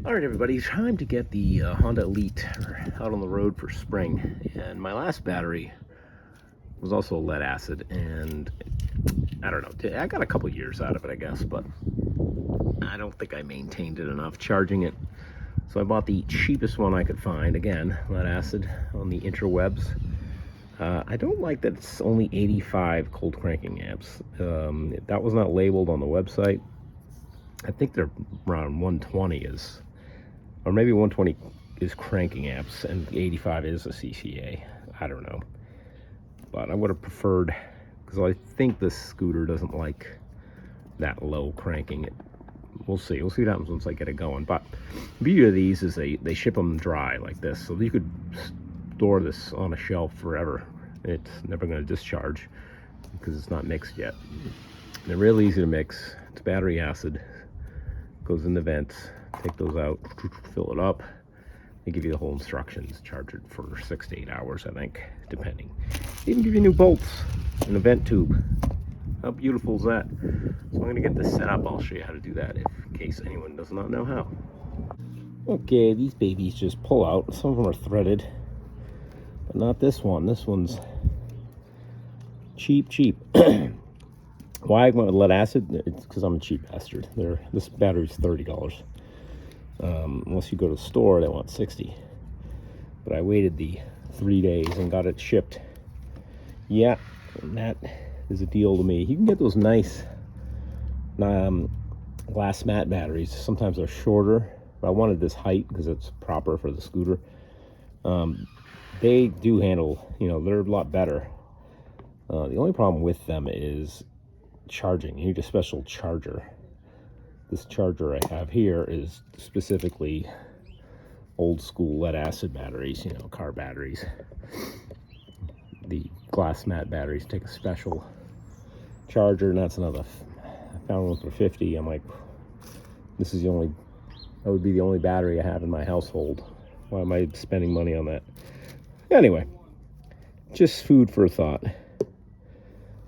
All right, everybody, time to get the Honda Elite out on the road for spring. And my last battery was also lead acid, and I don't know, I got a couple years out of it, I guess, but I don't think I maintained it enough charging it. So I bought the cheapest one I could find, again, lead acid on the interwebs. I don't like that it's only 85 cold cranking amps. That was not labeled on the website. I think they're around 120 is, or maybe 120 is cranking amps and 85 is a CCA. I don't know, but I would have preferred, because I think this scooter doesn't like that low cranking. We'll see what happens once I get it going. But the beauty of these is they ship them dry like this, so you could store this on a shelf forever. It's never going to discharge because it's not mixed yet. They're real easy to mix. It's battery acid, goes in the vents. Take those out, fill it up. They give you the whole instructions. Charge it for 6 to 8 hours, I think, depending. They even give you new bolts and a vent tube. How beautiful is that? So I'm going to get this set up. I'll show you how to do that in case anyone does not know how. Okay, these babies just pull out. Some of them are threaded, but not this one. This one's cheap. Why I went with lead acid? It's because I'm a cheap bastard. This battery's $30. Unless you go to the store, they want 60. But I waited the 3 days and got it shipped. Yeah, that is a deal to me. You can get those nice glass mat batteries. Sometimes they're shorter, but I wanted this height because it's proper for the scooter. They do handle, they're a lot better. The only problem with them is charging. You need a special charger. This charger I have here is specifically old school lead acid batteries, car batteries. The glass mat batteries take a special charger, and that's another. I found one for 50. I'm like, that would be the only battery I have in my household. Why am I spending money on that? Anyway, just food for thought.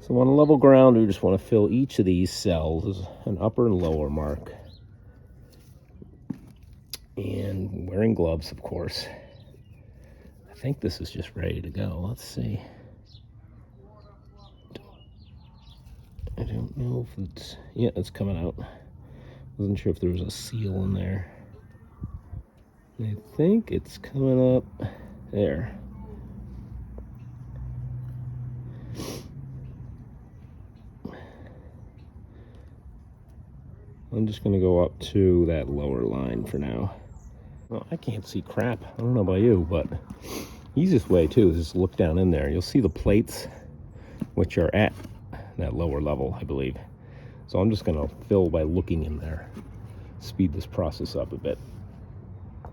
So on a level ground, we just want to fill each of these cells, an upper and lower mark. And wearing gloves, of course. I think this is just ready to go. Let's see. I don't know if it's... Yeah, it's coming out. Wasn't sure if there was a seal in there. I think it's coming up there. I'm just going to go up to that lower line for now. Well, I can't see crap. I don't know about you, but the easiest way, too, is just look down in there. You'll see the plates, which are at that lower level, I believe. So I'm just going to fill by looking in there. Speed this process up a bit.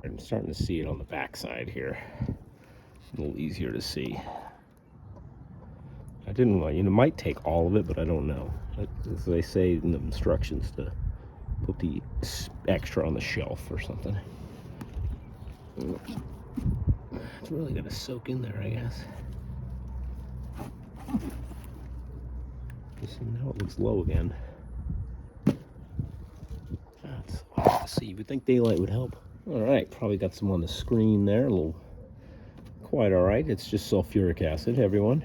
I'm starting to see it on the back side here. A little easier to see. I didn't want, it might take all of it, but I don't know. As they say in the instructions, to put the extra on the shelf or something. It's really gonna soak in there, I guess. Now it looks low again. That's hard to see. You would think daylight would help. All right, probably got some on the screen there. A little, quite all right. It's just sulfuric acid, everyone.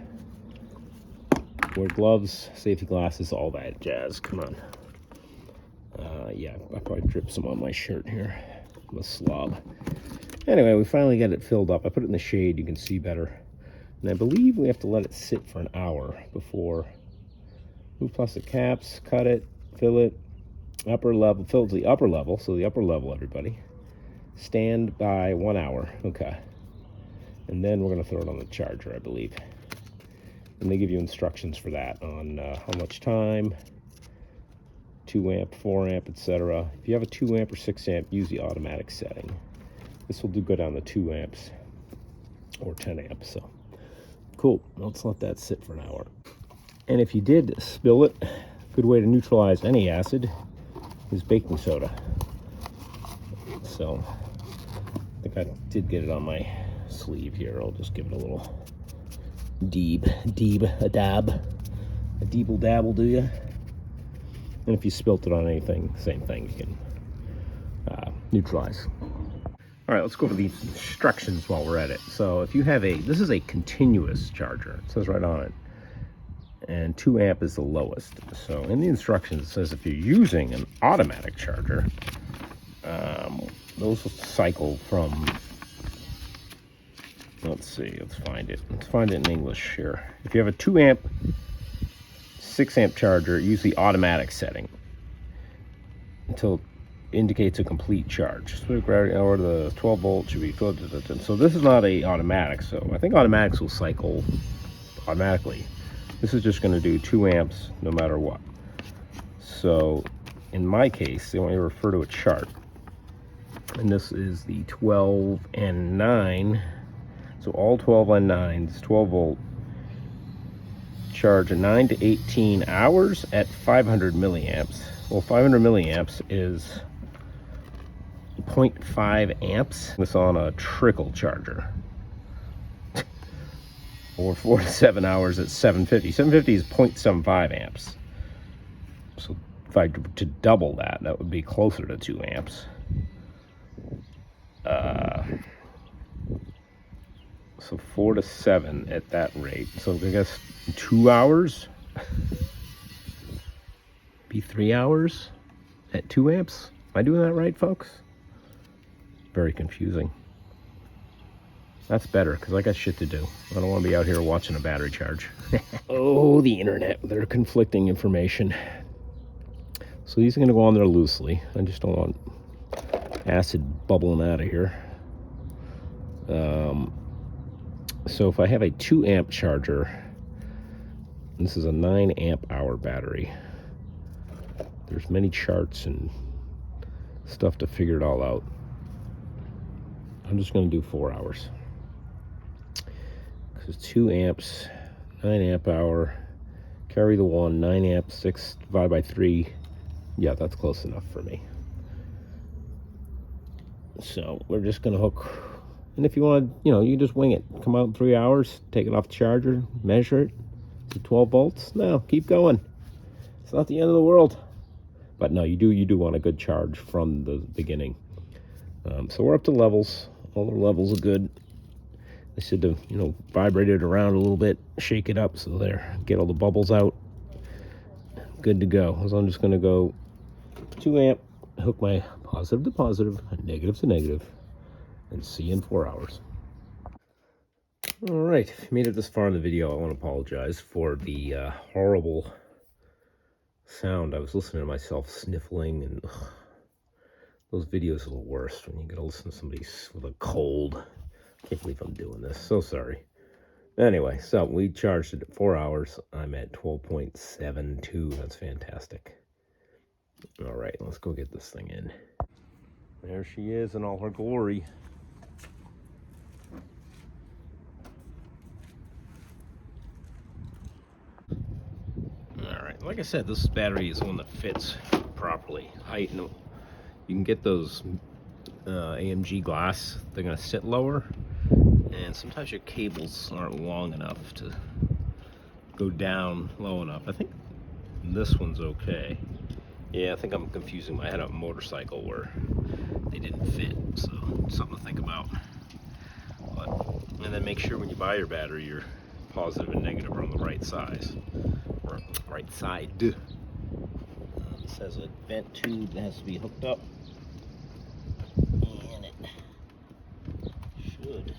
Wear gloves, safety glasses, all that jazz. Come on. Yeah, I probably dripped some on my shirt here. I'm a slob. Anyway, we finally got it filled up. I put it in the shade, you can see better. And I believe we have to let it sit for an hour before. Move plastic caps, cut it, fill it, upper level, fill to the upper level. So the upper level, everybody. Stand by 1 hour. Okay. And then we're going to throw it on the charger, I believe. And they give you instructions for that on how much time, 2 amp, 4 amp, etc. If you have a 2 amp or 6 amp, use the automatic setting. This will go down to 2 amps or 10 amps. So cool. Let's let that sit for an hour. And if you did spill it, a good way to neutralize any acid is baking soda. So I think I did get it on my sleeve here. I'll just give it a little a dab. A deeble dab will do you. And if you spilt it on anything, same thing. You can neutralize. All right, let's go over the instructions while we're at it. So if you have this is a continuous charger. It says right on it. And 2 amp is the lowest. So in the instructions, it says if you're using an automatic charger, those will cycle from, let's see, let's find it in English here. If you have a 2 amp, 6 amp charger, use the automatic setting until indicates a complete charge. So gravity or the 12 volt should be filled. So this is not a automatic. So I think automatics will cycle automatically. This is just going to do 2 amps no matter what. So in my case, they want you to refer to a chart. And this is the 12 and 9. So all 12 and 9s, 12 volt, charge 9 to 18 hours at 500 milliamps. Well, 500 milliamps is 0.5 amps. This on a trickle charger. Or 4 to 7 hours at 750. 750 is 0.75 amps. So if I were to double that, that would be closer to 2 amps. So 4 to 7 at that rate. So I guess 2 hours? Be 3 hours at 2 amps? Am I doing that right, folks? Very confusing. That's better, because I got shit to do. I don't want to be out here watching a battery charge. Oh, the internet with their conflicting information. So these are going to go on there loosely. I just don't want acid bubbling out of here. So if I have a 2 amp charger, this is a 9 amp hour battery. There's many charts and stuff to figure it all out. I'm just going to do 4 hours. Because 2 amps, 9 amp hour, carry the 1, 9 amps, 6 divided by 3. Yeah, that's close enough for me. So we're just going to hook. And if you want to, you just wing it. Come out in 3 hours, take it off the charger, measure it. Is it 12 volts? No, keep going. It's not the end of the world. But no, you do want a good charge from the beginning. So we're up to levels. All the levels are good. I said to, vibrate it around a little bit, shake it up so there, get all the bubbles out. Good to go. So I'm just going to go 2 amp, hook my positive to positive, negative to negative, and see you in 4 hours. All right, if you made it this far in the video, I want to apologize for the horrible sound. I was listening to myself sniffling, and those videos are the worst when you gotta listen to somebody with a cold. Can't believe I'm doing this. So sorry. Anyway, so we charged it at 4 hours. I'm at 12.72. That's fantastic. All right, let's go get this thing in. There she is in all her glory. All right, like I said, this battery is one that fits properly. You can get those AMG glass. They're gonna sit lower, and sometimes your cables aren't long enough to go down low enough. I think this one's okay. Yeah, I think I'm confusing. I had a motorcycle where they didn't fit, so something to think about. And then make sure when you buy your battery, your positive and negative are on the right size, or right side. It says a vent tube that has to be hooked up, and it should.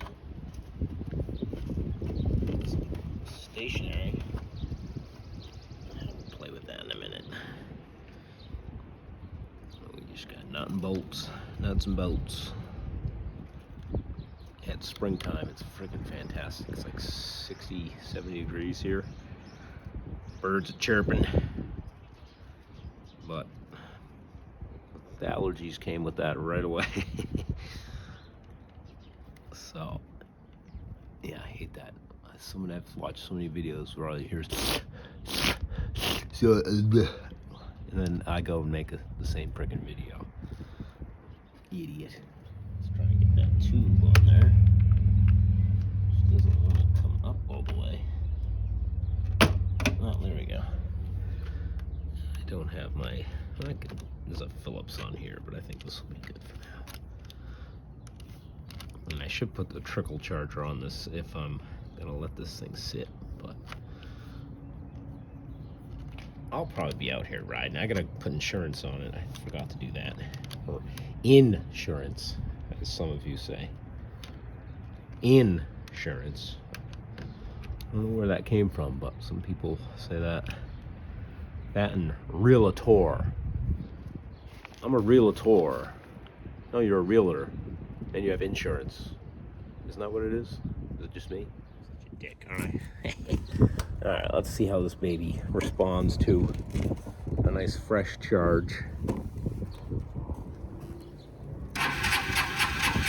It's stationary. I'll play with that in a minute. We just got nuts and bolts. At springtime, it's freaking fantastic. It's like 60, 70 degrees here. Birds are chirping. But the allergies came with that right away. So, yeah, I hate that. I've watched so many videos where all you hear is and then I go and make the same freaking video. Idiot. Let's try and get that tube on there. Just doesn't want to come up all the way. Oh, there we go. I don't have my, there's a Phillips on here, but I think this will be good for now. And I should put the trickle charger on this if I'm gonna let this thing sit, but I'll probably be out here riding. I gotta put insurance on it. I forgot to do that. Or insurance, as some of you say. Insurance. I don't know where that came from, but some people say that. That and realtor. I'm a realtor. No, you're a realtor, and you have insurance. Isn't that what it is? Is it just me? Such a dick, aren't I? All right, let's see how this baby responds to a nice fresh charge.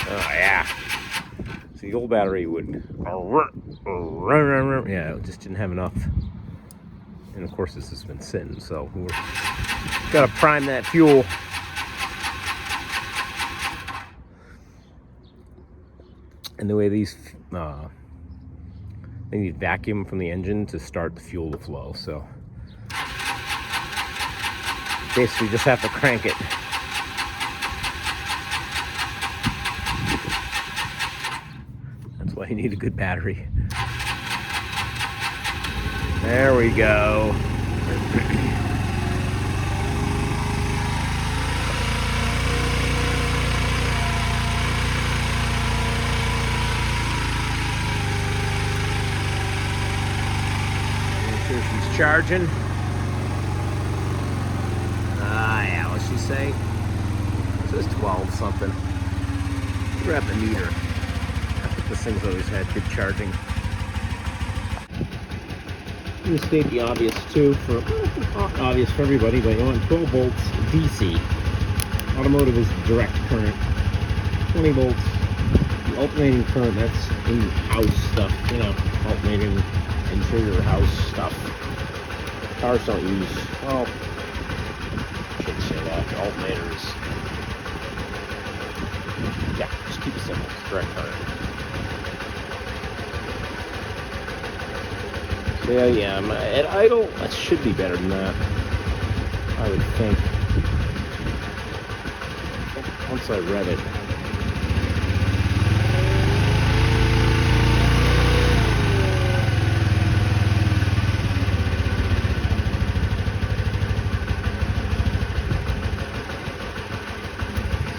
Oh yeah. So the old battery would, yeah, it just didn't have enough. And of course this has been sitting, so we're gotta prime that fuel. And the way these, they need vacuum from the engine to start the fuel to flow, so basically just have to crank it. That's why you need a good battery. There we go. Make sure she's charging. Yeah, what's she say? It says 12 something. Grab the meter. I think this thing's always had good charging. I'm going to state the obvious too, obvious for everybody, but you want 12 volts DC. Automotive is direct current. 20 volts. The alternating current, that's in-house stuff, you know, alternating interior house stuff. Cars don't use, well, I shouldn't say that. The alternators, yeah, just keep it simple. It's direct current. Yeah, at idle, that should be better than that, I would think. Once I read it.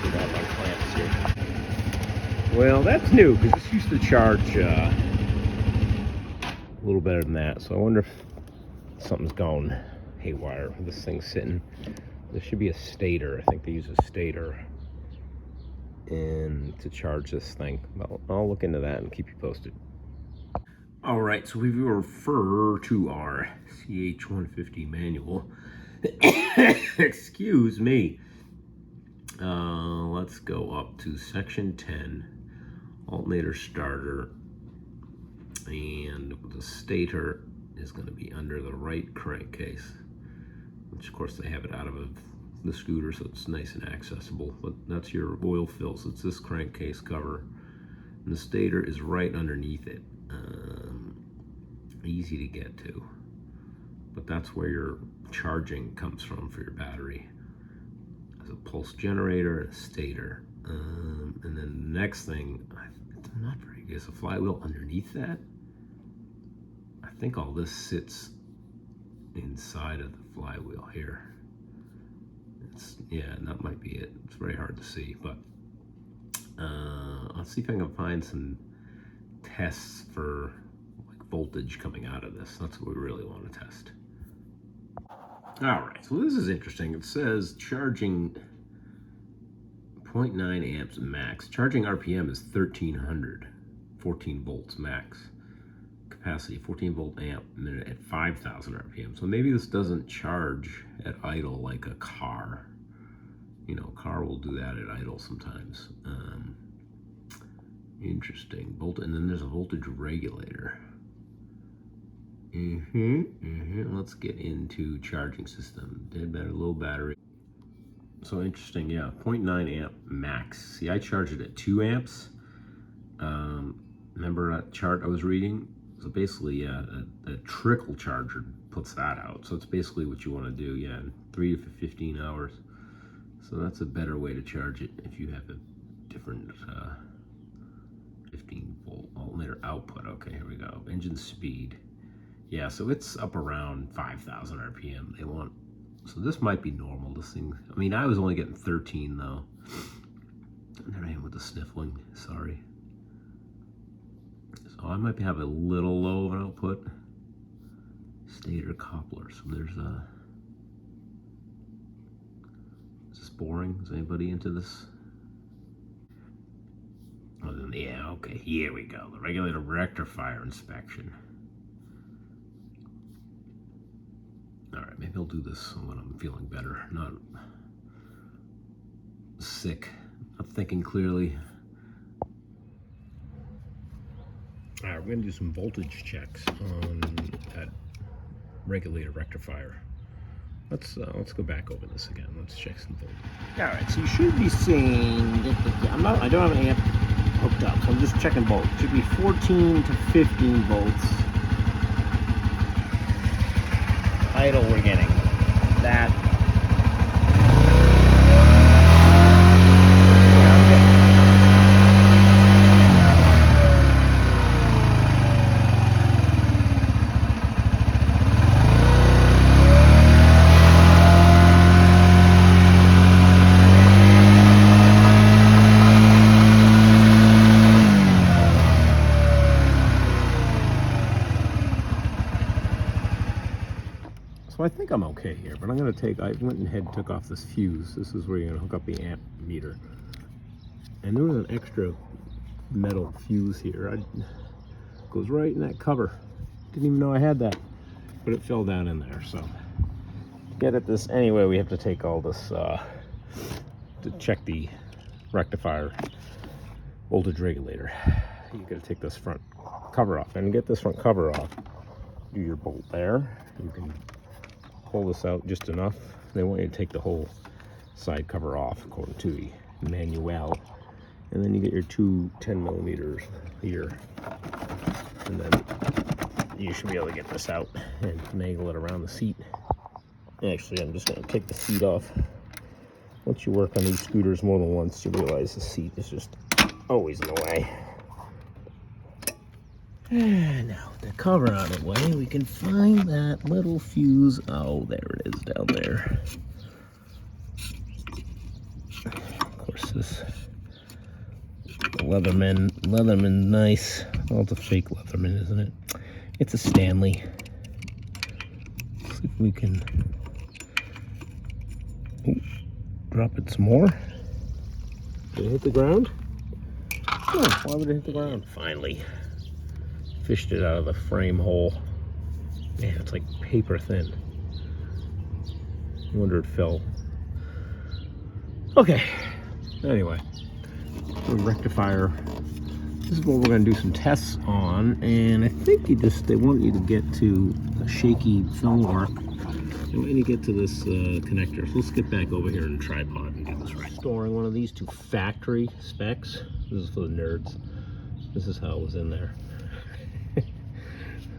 See that my clamps here. Well, that's new, because this used to charge a little better than that, so I wonder if something's gone haywire with this thing sitting. There should be a stator. I think they use a stator to charge this thing. I'll look into that and keep you posted. All right, so we refer to our CH150 manual. Excuse me. Let's go up to section 10, alternator starter. And the stator is going to be under the right crankcase, which of course they have it out of the scooter, so it's nice and accessible. But that's your oil fill, so it's this crankcase cover, and the stator is right underneath it. Easy to get to, but that's where your charging comes from for your battery. There's a pulse generator and a stator, and then the next thing, it's not very good, is a flywheel underneath that. I think all this sits inside of the flywheel here. Yeah, that might be it. It's very hard to see, but let's see if I can find some tests for like voltage coming out of this. That's what we really want to test. All right, so this is interesting. It says charging 0.9 amps max. Charging RPM is 1300, 14 volts max. Capacity 14 volt amp minute at 5,000 RPM. So maybe this doesn't charge at idle like a car. You know, a car will do that at idle sometimes. Interesting. And then there's a voltage regulator. Let's get into charging system. Dead battery, low battery. So interesting, yeah. 0.9 amp max. See, I charge it at 2 amps. Remember that chart I was reading? So basically, yeah, a trickle charger puts that out. So it's basically what you want to do, yeah, in 3 to 15 hours. So that's a better way to charge it if you have a different 15 volt alternator output. Okay, here we go. Engine speed. Yeah, so it's up around 5,000 RPM. They want, so this might be normal. This thing, I mean, I was only getting 13 though. And there I am with the sniffling, sorry. So I might have a little low of an output. Stator coupler, so there's a, is this boring? Is anybody into this? Oh, then, yeah, okay, here we go. The regulator rectifier inspection. All right, maybe I'll do this when I'm feeling better, not sick, not thinking clearly. All right, we're gonna do some voltage checks on that regulator rectifier. Let's go back over this again. Let's check some voltage. All right, so you should be seeing. I don't have an amp hooked up, so I'm just checking volts. It should be 14 to 15 volts. Idle, we're getting that. So I think I'm okay here, but I'm going to take, I went ahead and took off this fuse. This is where you're going to hook up the amp meter. And there was an extra metal fuse here. It goes right in that cover. Didn't even know I had that, but it fell down in there. So to get at this anyway, we have to take all this to check the rectifier voltage regulator. You got to take this front cover off, and to get this front cover off, do your bolt there. You can pull this out just enough. They want you to take the whole side cover off according to the manual, and then you get your two 10 millimeters here, and then you should be able to get this out and finagle it around the seat. Actually, I'm just going to take the seat off. Once you work on these scooters more than once, you realize the seat is just always in the way. And now with the cover out of the way, we can find that little fuse. Oh, there it is down there. Of course, this Leatherman, nice. Well, it's a fake Leatherman, isn't it? It's a Stanley. Let's see if we can drop it some more. Did it hit the ground? Oh, why would it hit the ground? Finally. Fished it out of the frame hole. Man, it's like paper thin. I wonder it fell. Okay. Anyway, the rectifier. This is what we're going to do some tests on, and I think they want you to get to a shaky film arc. They want you to get to this connector. So let's get back over here in the tripod and get this right. Storing one of these to factory specs. This is for the nerds. This is how it was in there.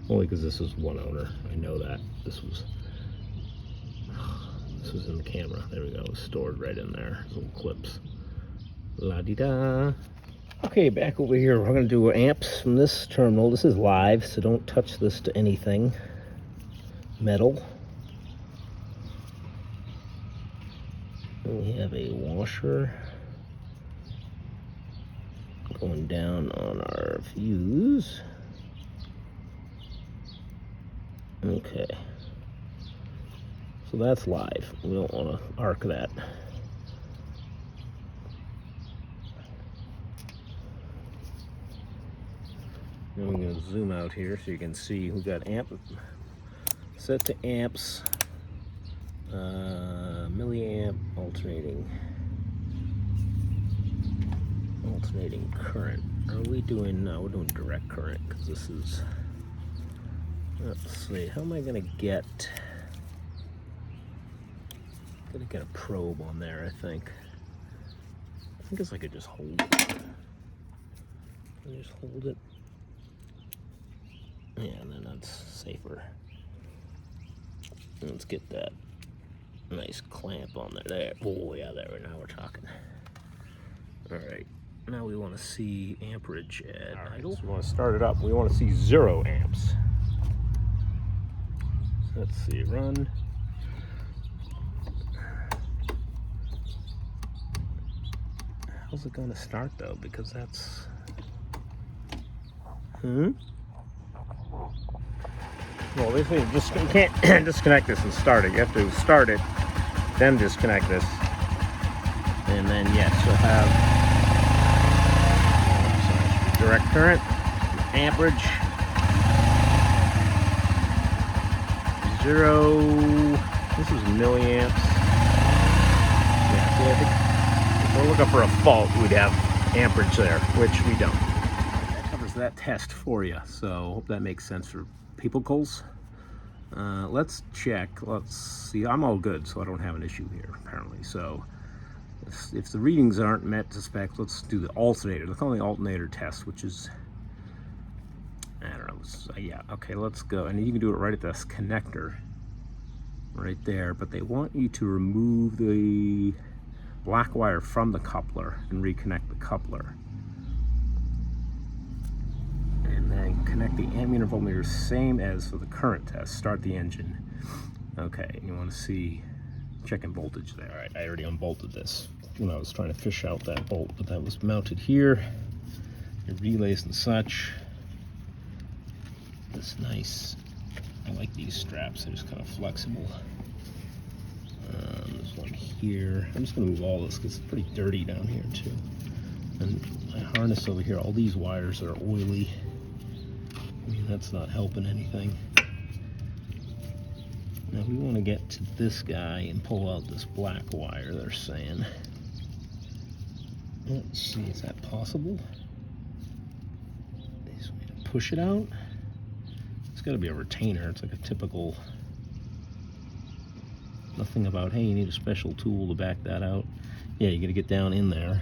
Only because this was one owner. I know that. This was in the camera. There we go. It was stored right in there. Little clips. La-di-da. Okay, back over here. We're going to do amps from this terminal. This is live, so don't touch this to anything metal. And we have a washer going down on our fuse. Okay, so that's live. We don't want to arc that. Then we're going to zoom out here so you can see we got amp set to amps, milliamp alternating current. Are we doing? No, we're doing direct current because this is. Let's see, how am I gonna get? Gotta get a probe on there, I think. I guess I could just hold it. Can I just hold it? Yeah, and then that's safer. Let's get that nice clamp on there. There. Oh yeah, there. Now we're talking. All right. Now we want to see amperage at idle. So we want to start it up. We want to see 0 amps. So let's see. Run. How's it going to start though? Because that's. Well, this is just, you can't disconnect this and start it. You have to start it, then disconnect this, and then yes, you'll have direct current, amperage, 0. This is milliamps. Yeah, see, I think if we're looking for a fault, we'd have amperage there, which we don't. That covers that test for you. So hope that makes sense for peoples. Let's check. Let's see. I'm all good, so I don't have an issue here apparently. So if the readings aren't met to spec, let's do the alternator. They're calling the alternator test, which is, I don't know. Yeah, okay, let's go. And you can do it right at this connector right there, but they want you to remove the black wire from the coupler and reconnect the coupler. And then connect the ammeter voltmeter same as for the current test. Start the engine. Okay, you want to see checking voltage there. All right, I already unbolted this when I was trying to fish out that bolt, but that was mounted here. Your relays and such. This nice. I like these straps. They're just kind of flexible. There's one here. I'm just going to move all this because it's pretty dirty down here too. And my harness over here, all these wires are oily. I mean, that's not helping anything. Now we want to get to this guy and pull out this black wire, they're saying. Let's see, is that possible? Is way to push it out? It's got to be a retainer. It's like a typical, nothing about, hey, you need a special tool to back that out. Yeah, you got to get down in there.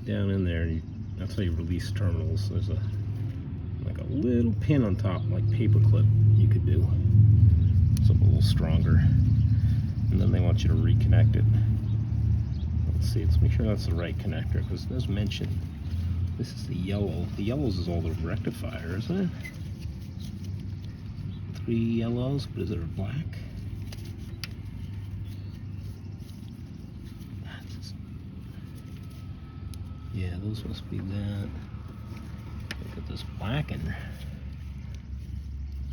Down in there, that's how you release terminals. There's like a little pin on top, like paper clip you could do. Something a little stronger. And then they want you to reconnect it. Let's see, let's make sure that's the right connector, because it does mention this is the yellow. The yellows is all the rectifier, isn't it? 3 yellows, but is it a black? Yeah, those must be that. Look at this black, and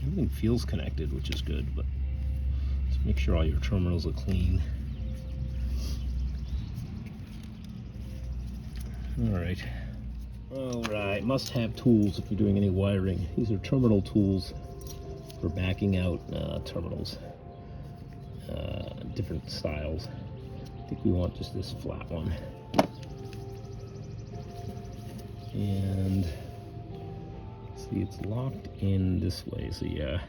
everything feels connected, which is good, but just make sure all your terminals are clean. All right, must have tools if you're doing any wiring. These are terminal tools for backing out terminals, different styles. I think we want just this flat one. And see, it's locked in this way. So yeah,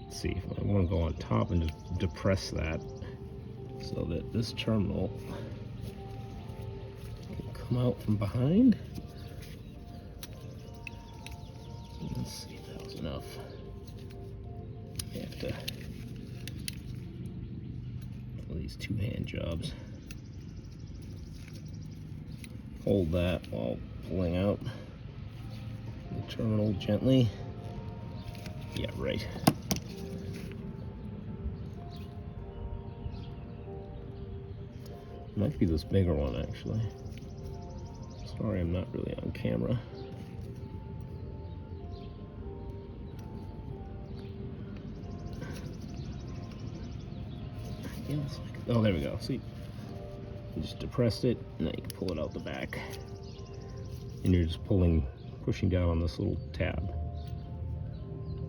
see if I want to go on top and just depress that so that this terminal can come out from behind. Let's see if that was enough. I have to do these 2-hand jobs. Hold that while pulling out the terminal gently. Yeah, right. Might be this bigger one, actually. Sorry, I'm not really on camera. Yeah, oh, there we go. See? You just depressed it, and then you can pull it out the back. And you're just pushing down on this little tab.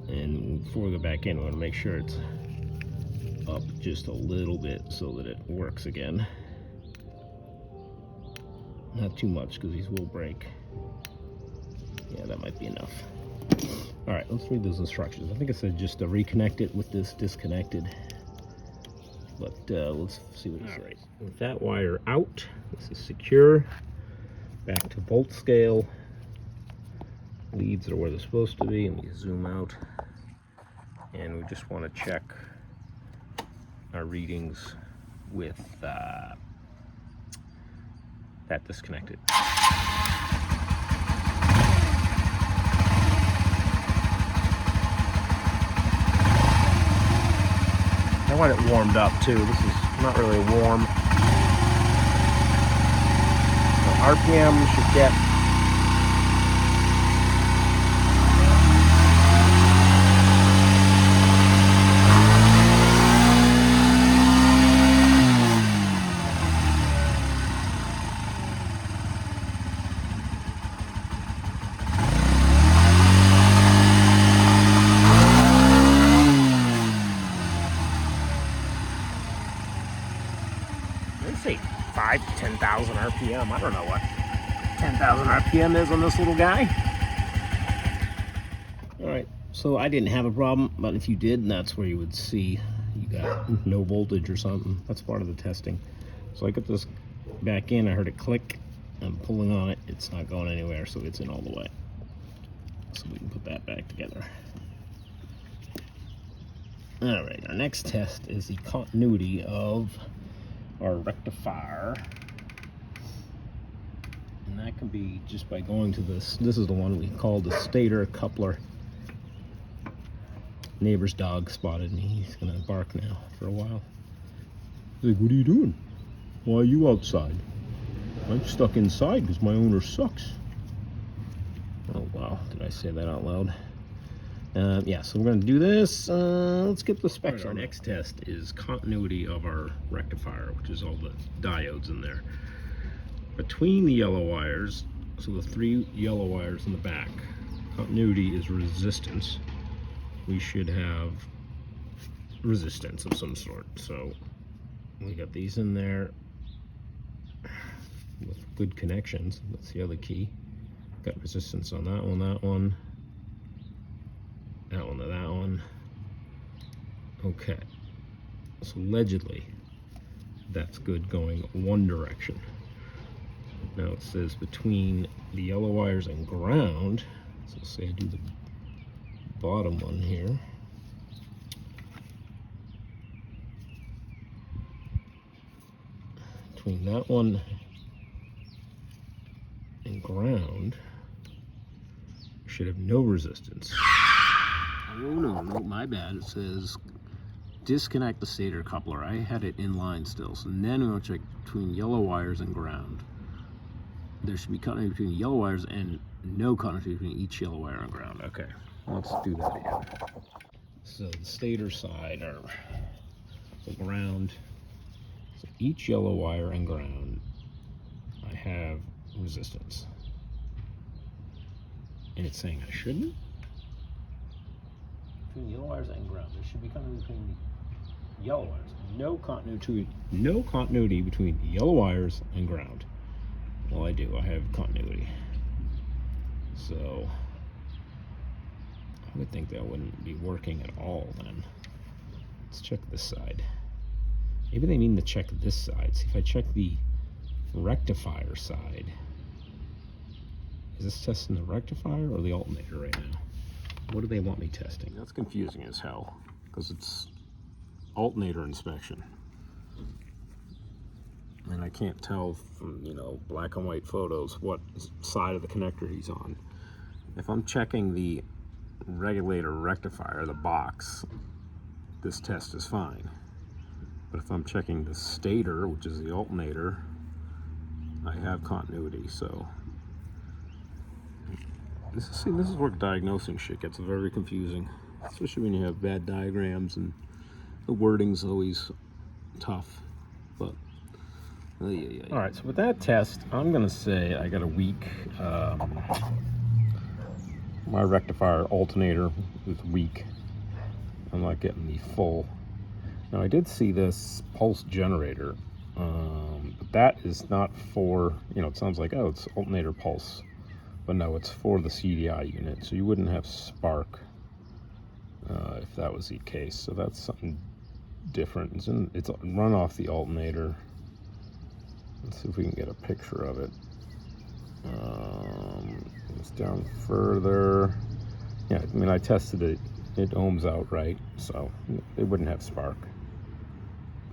And before we go back in, we want to make sure it's up just a little bit so that it works again. Not too much, because these will break. Yeah, that might be enough. All right, let's read those instructions. I think it said just to reconnect it with this disconnected. But let's see what it says. With that wire out, this is secure. Back to volt scale. Leads are where they're supposed to be. Let me zoom out. And we just want to check our readings with that disconnected. I want it warmed up too. This is not really warm. So RPM should get say 5,000 to 10,000 RPM. I don't know what 10,000 RPM is on this little guy. All right, so I didn't have a problem, but if you did, that's where you would see you got no voltage or something. That's part of the testing. So I got this back in, I heard it click. I'm pulling on it, it's not going anywhere, so it's in all the way. So we can put that back together. All right, our next test is the continuity of our rectifier, and that can be just by going to this is the one we call the stator coupler. Neighbor's dog spotted me. He's gonna bark now for a while. He's like, what are you doing? Why are you outside? I'm stuck inside because my owner sucks. Oh wow, did I say that out loud? Yeah, so we're going to do this. Let's get the specs. Our next test is continuity of our rectifier, which is all the diodes in there. Between the yellow wires, so the 3 yellow wires in the back, continuity is resistance. We should have resistance of some sort. So we got these in there with good connections. That's the other key. Got resistance on that one, that one to that one. Okay, so allegedly that's good going one direction. Now it says between the yellow wires and ground, so say I do the bottom one here, between that one and ground should have no resistance. Oh no, my bad. It says disconnect the stator coupler. I had it in line still. So then we'll check between yellow wires and ground. There should be continuity between yellow wires and no continuity between each yellow wire and ground. Okay, let's do that again. So the stator side, or the ground, so each yellow wire and ground, I have resistance. And it's saying I shouldn't? Between yellow wires and ground, there should be continuity between yellow wires. No continuity between yellow wires and ground. Well, I do. I have continuity. So I would think that wouldn't be working at all then. Let's check this side. Maybe they mean to check this side. See if I check the rectifier side. Is this testing the rectifier or the alternator right now? What do they want me testing? That's confusing as hell because it's alternator inspection. And I can't tell from, you know, black and white photos what side of the connector he's on. If I'm checking the regulator rectifier, the box, this test is fine. But if I'm checking the stator, which is the alternator, I have continuity. So this is where diagnosing shit gets very confusing, especially when you have bad diagrams and the wording's always tough. But yeah. All right, so with that test, I'm gonna say I got a weak. My rectifier alternator is weak. I'm not getting the full. Now I did see this pulse generator, but that is not for, you know, it sounds like, oh, it's alternator pulse. But no, it's for the CDI unit, so you wouldn't have spark if that was the case. So that's something different. It's run off the alternator. Let's see if we can get a picture of it. It's down further. Yeah, I mean, I tested it it ohms out right, so it wouldn't have spark.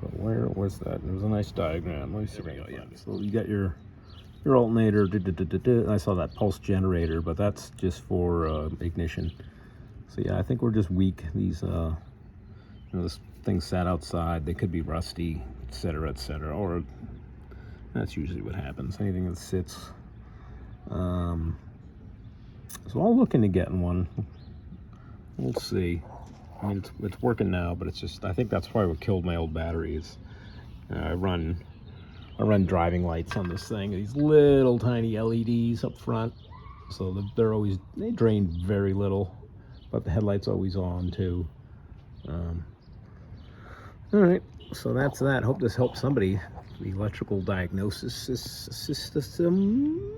But where was that? There was a nice diagram. Let me see. There we go. Yeah. So you got your alternator. I saw that pulse generator, but that's just for ignition. So yeah, I think we're just weak. These, this thing sat outside. They could be rusty, etc., etc. Or that's usually what happens. Anything that sits. So I'll look into getting one. We'll see. I mean, it's working now, but it's just, I think that's probably what killed my old batteries. I run driving lights on this thing. These little tiny LEDs up front, so they drain very little, but the headlight's always on too. All right, so that's that. Hope this helps somebody. The electrical diagnosis system.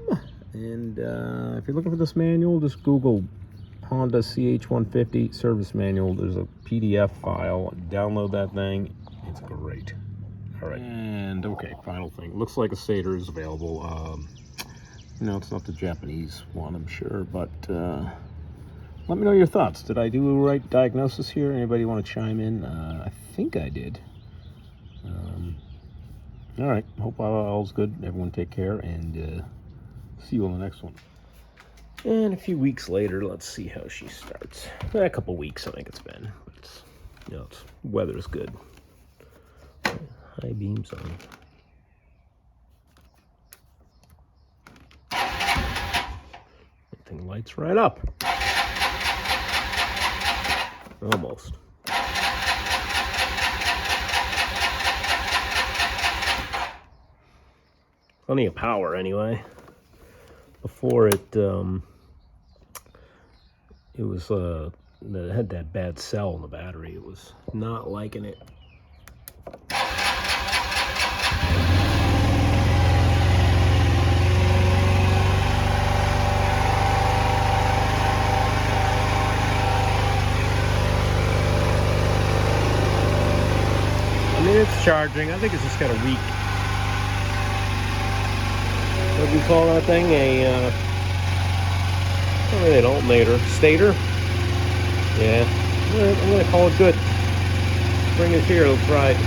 And if you're looking for this manual, just Google Honda CH150 service manual. There's a PDF file. Download that thing. It's great. All right. And okay, final thing. Looks like a Seder is available. It's not the Japanese one, I'm sure, but let me know your thoughts. Did I do the right diagnosis here? Anybody want to chime in? I think I did. All right. Hope all's good. Everyone take care, and see you on the next one. And a few weeks later, let's see how she starts. A couple weeks, I think it's been. It's weather's good. High beams on. Everything lights right up. Almost. Plenty of power anyway. Before it was it had that bad cell in the battery. It was not liking it. I mean, it's charging. I think it's just got a weak, what do you call that thing? An alternator. Stator? Yeah. I'm going to call it good. Bring it here. Let's try it.